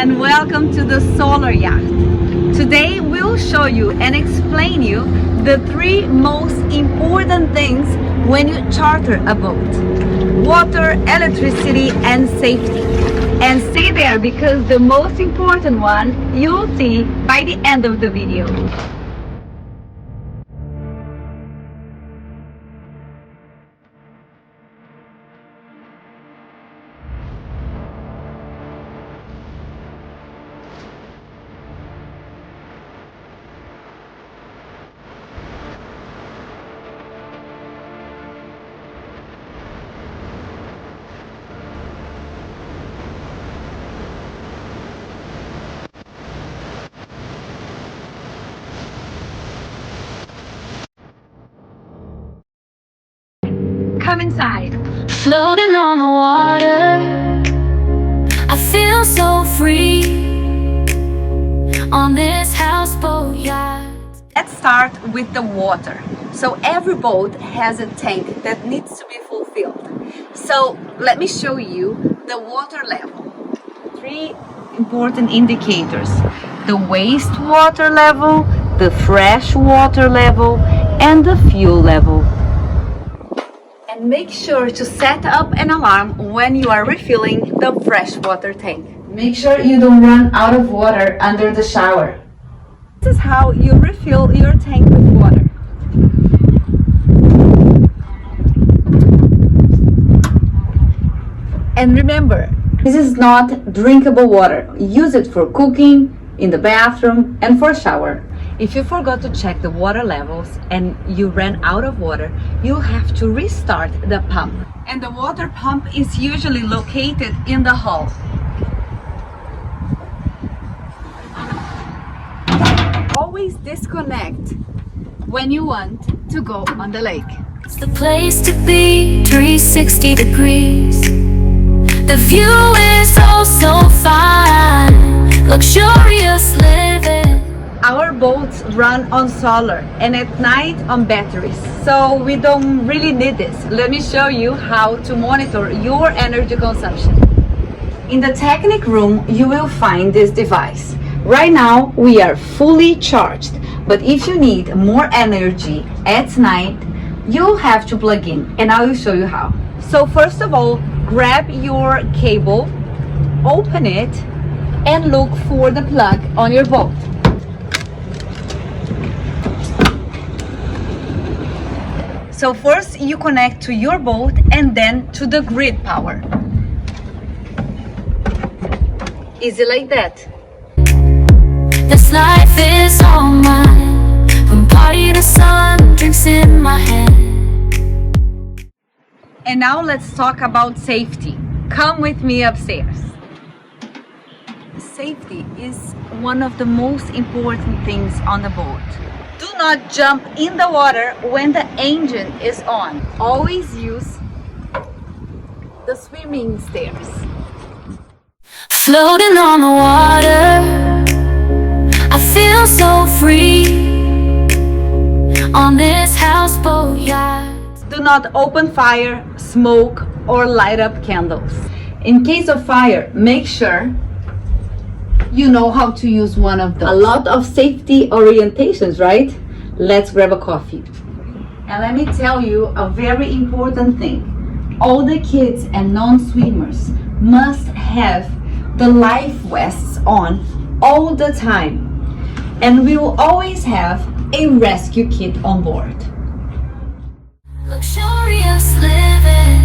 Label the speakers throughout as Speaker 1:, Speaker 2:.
Speaker 1: and welcome to the Solar Yacht. Today we'll show you and explain you the three most important things when you charter a boat: water, electricity, and safety. And stay there because the most important one you'll see by the end of the video. Come inside.
Speaker 2: Floating on the water, I feel so free on this houseboat yacht.
Speaker 1: Let's start with the water. So every boat has a tank that needs to be fulfilled. So let me show you the water level. Three important indicators: the wastewater level, the fresh water level, and the fuel level. And make sure to set up an alarm when you are refilling the freshwater tank. Make sure you don't run out of water under the shower. This is how you refill your tank with water. And remember, this is not drinkable water. Use it for cooking, in the bathroom, and for shower. If you forgot to check the water levels and you ran out of water, you'll have to restart the pump. And the water pump is usually located in the hull. Always disconnect when you want to go on the lake.
Speaker 2: It's the place to be, 360 degrees. The view is oh so fine, luxurious living.
Speaker 1: Our boats run on solar and at night on batteries, so we don't really need this. Let me show you how to monitor your energy consumption. In the technic room, you will find this device. Right now, we are fully charged, but if you need more energy at night, you'll have to plug in, and I will show you how. So first of all, grab your cable, open it, and look for the plug on your boat. So first you connect to your boat and then to the grid power. Easy like that.
Speaker 2: This life is all mine, from party to sun, drinks in my hand.
Speaker 1: And now let's talk about safety. Come with me upstairs. Safety is one of the most important things on the boat. Do not jump in the water when the engine is on. Always use the swimming stairs.
Speaker 2: Floating on the water, I feel so free on this houseboat yacht.
Speaker 1: Do not open fire, smoke, or light up candles. In case of fire, make sure you know how to use one of those. A lot of safety orientations, right? Let's grab a coffee. And let me tell you a very important thing. All the kids and non-swimmers must have the life vests on all the time. And we will always have a rescue kit on board.
Speaker 2: Luxurious living,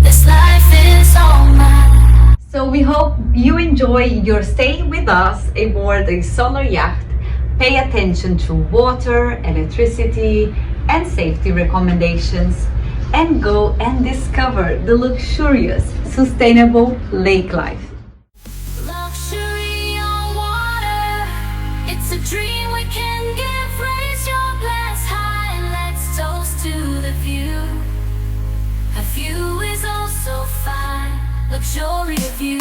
Speaker 2: this life is all mine.
Speaker 1: So we hope you enjoy your stay with us aboard the Solar Yacht. Pay attention to water, electricity, and safety recommendations, and go and discover the luxurious, sustainable lake life.
Speaker 2: Luxury on water, it's a dream we can give. Raise your glass high and let's toast to the view. A view is also fine, luxurious view.